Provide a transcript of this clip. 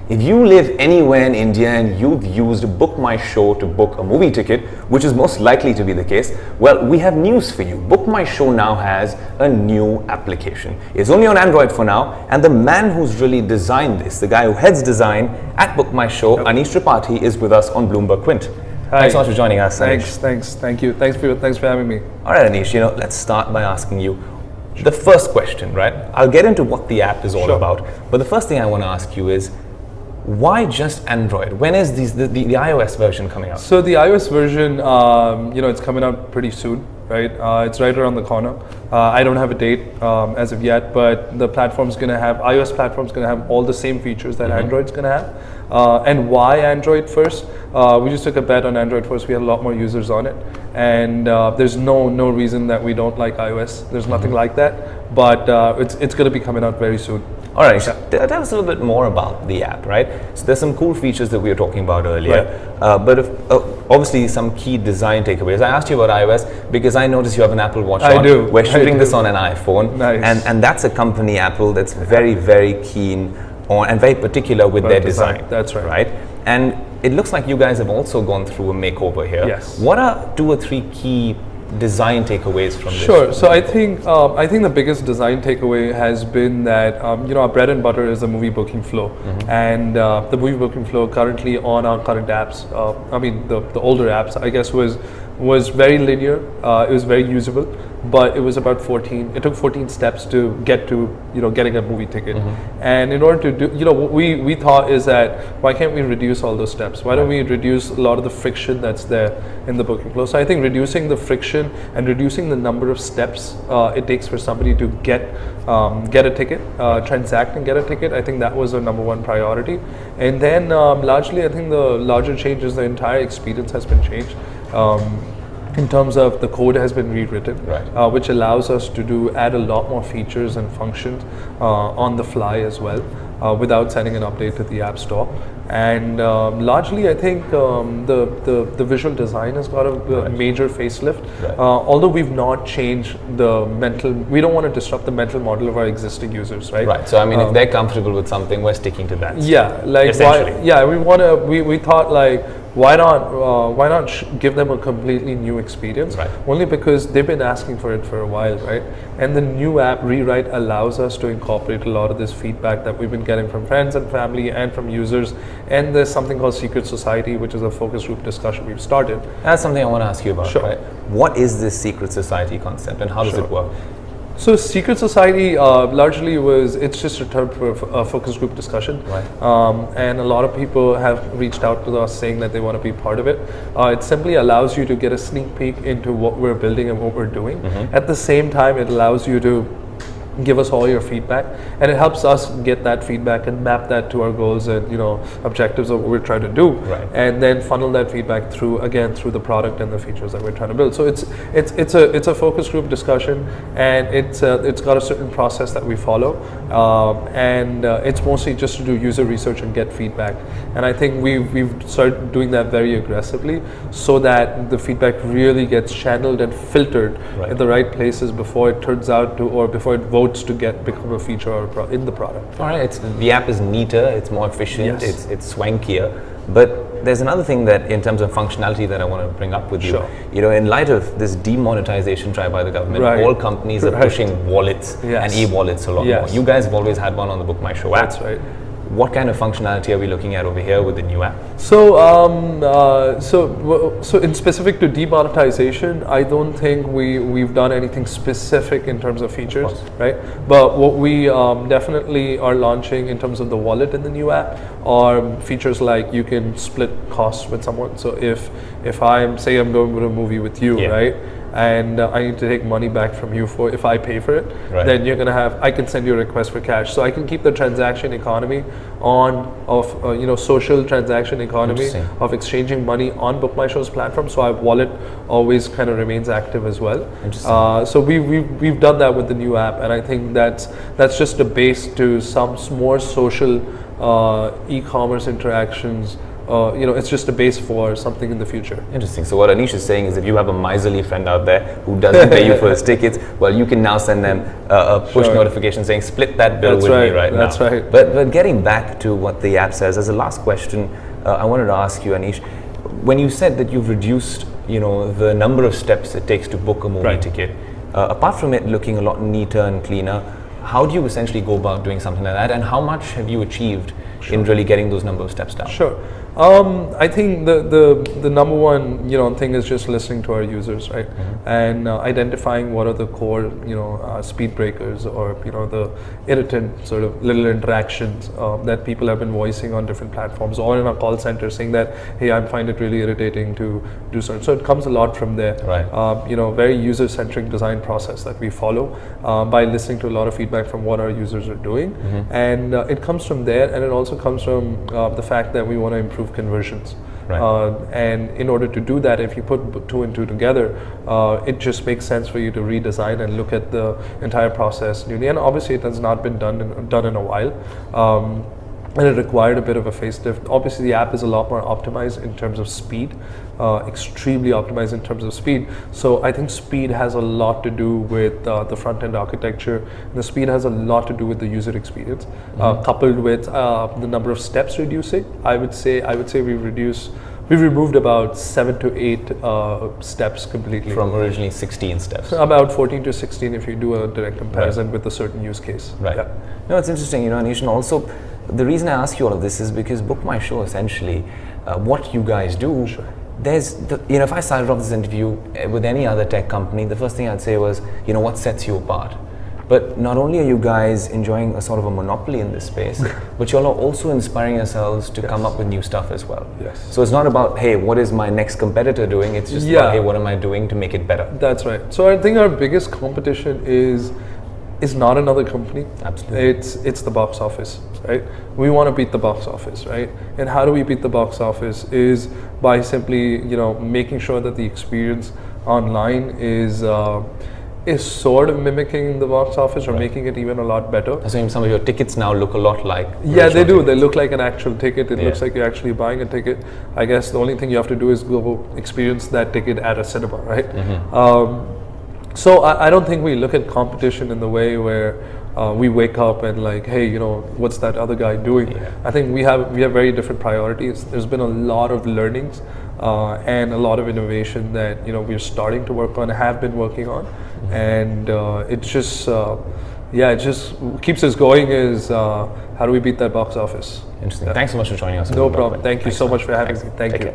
If you live anywhere in India and you've used BookMyShow to book a movie ticket, which is most likely to be the case, well, we have news for you. BookMyShow now has a new application. It's only on Android for now, and the man who's really designed this, the guy who heads design at BookMyShow, Anish Tripathi, is with us on Bloomberg Quint. Hi. Thanks so much for joining us. Thank you. Thanks for having me. All right, Anish, let's start by asking you the first question, right? I'll get into what the app is all about, but the first thing I want to ask you is, why just Android? When is the iOS version coming out? So the iOS version, it's coming out pretty soon, right? It's right around the corner. I don't have a date as of yet, but the iOS platform's going to have all the same features that Android's going to have. And why Android first? We just took a bet on Android first. We had a lot more users on it, and there's no reason that we don't like iOS. There's nothing like that, but it's going to be coming out very soon. All right, tell us a little bit more about the app, right? So there's some cool features that we were talking about earlier, but obviously some key design takeaways. I asked you about iOS because I noticed you have an Apple Watch on. I do. We're shooting this on an iPhone, and that's a company, Apple, that's very, very keen on and very particular with their design. That's right. Right? And it looks like you guys have also gone through a makeover here. Yes. What are 2 or 3 key design takeaways from this? Sure. So I think the biggest design takeaway has been that our bread and butter is the movie booking flow, and the movie booking flow currently on our current apps. The older apps, I guess, was very linear. It was very usable, but it was about 14. It took 14 steps to get to getting a movie ticket. And in order to do, what we thought is that why can't we reduce all those steps? Why don't we reduce a lot of the friction that's there in the booking flow? So I think reducing the friction and reducing the number of steps it takes for somebody to get a ticket, transact and get a ticket, I think that was our number one priority. And then largely, I think the larger change is the entire experience has been changed. In terms of the code has been rewritten, which allows us to add a lot more features and functions on the fly as well, without sending an update to the App Store. And largely, I think the visual design has got a major facelift. Although we've not changed we don't want to disrupt the mental model of our existing users, right? Right. So if they're comfortable with something, we're sticking to that. Yeah, like we thought why not give them a completely new experience? Only because they've been asking for it for a while, right? And the new app rewrite allows us to incorporate a lot of this feedback that we've been getting from friends and family and from users. And there's something called Secret Society, which is a focus group discussion we've started. That's something I want to ask you about. Right? What is this Secret Society concept, and how does it work? So Secret Society largely it's just a term for a focus group discussion. And a lot of people have reached out to us saying that they want to be part of it. It simply allows you to get a sneak peek into what we're building and what we're doing. At the same time, it allows you to give us all your feedback, and it helps us get that feedback and map that to our goals and objectives of what we're trying to do, and then funnel that feedback through the product and the features that we're trying to build. So it's a focus group discussion, and it's got a certain process that we follow, and it's mostly just to do user research and get feedback. And I think we've started doing that very aggressively, so that the feedback really gets channeled and filtered in the right places before it turns out to, or before it votes to become a feature or in the product. All right, the app is neater, it's more efficient, it's swankier. But there's another thing that, in terms of functionality, that I want to bring up with you. In light of this demonetization try by the government, all companies are pushing wallets and e-wallets a lot more. You guys have always had one on the BookMyShow app. That's right. What kind of functionality are we looking at over here with the new app? So in specific to demonetization, I don't think we've done anything specific in terms of features, right? But what we definitely are launching in terms of the wallet in the new app are features like you can split costs with someone. So if I'm going to a movie with you, right? And I need to take money back from you if I pay for it, then you're gonna I can send you a request for cash. So I can keep the transaction economy of social transaction economy of exchanging money on BookMyShow's platform. So our wallet always kind of remains active as well. So we've done that with the new app, and I think that's just a base to some more social e-commerce interactions it's just a base for something in the future. Interesting. So what Anish is saying is, if you have a miserly friend out there who doesn't pay you for his tickets, well, you can now send them a push notification saying, split that bill with me right now. That's right. But getting back to what the app says, as a last question, I wanted to ask you, Anish, when you said that you've reduced, the number of steps it takes to book a movie ticket, apart from it looking a lot neater and cleaner, how do you essentially go about doing something like that, and how much have you achieved in really getting those number of steps down? Sure. I think the number one thing is just listening to our users, right? And identifying what are the core speed breakers, or the irritant sort of little interactions that people have been voicing on different platforms, or in our call center saying that, hey, I find it really irritating to do certain. So it comes a lot from there. Right. Very user-centric design process that we follow by listening to a lot of feedback from what our users are doing, and it comes from there, and it also comes from the fact that we want to improve conversions. Right. And in order to do that, if you put two and two together, it just makes sense for you to redesign and look at the entire process newly. And obviously, it has not been done in a while. And it required a bit of a facelift. Obviously, the app is a lot more optimized in terms of speed, extremely optimized in terms of speed. So I think speed has a lot to do with the front-end architecture. And the speed has a lot to do with the user experience, coupled with the number of steps reducing. I would say we've removed about 7 to 8 steps completely. From originally 16 steps. About 14 to 16 if you do a direct comparison with a certain use case. Right. Yeah. No, it's interesting, Anish, and also the reason I ask you all of this is because BookMyShow, essentially, what you guys do, if I started off this interview with any other tech company, the first thing I'd say was, what sets you apart? But not only are you guys enjoying a sort of a monopoly in this space, but you're also inspiring yourselves to come up with new stuff as well. Yes. So it's not about, hey, what is my next competitor doing? It's just about, hey, what am I doing to make it better? That's right. So I think our biggest competition is not another company. Absolutely. It's the box office, right? We want to beat the box office, right? And how do we beat the box office is by simply, making sure that the experience online is sort of mimicking the box office, or making it even a lot better. So some of your tickets now look a lot like they do. Tickets. They look like an actual ticket. It looks like you're actually buying a ticket. I guess the only thing you have to do is go experience that ticket at a cinema, right? So I don't think we look at competition in the way where we wake up and like, hey, what's that other guy doing? Yeah. I think we have very different priorities. There's been a lot of learnings and a lot of innovation that we're starting to work on, have been working on, and it just keeps us going. Is how do we beat that box office? Interesting. Thanks so much for joining us. No problem. Thank you so much for having me. Thank you.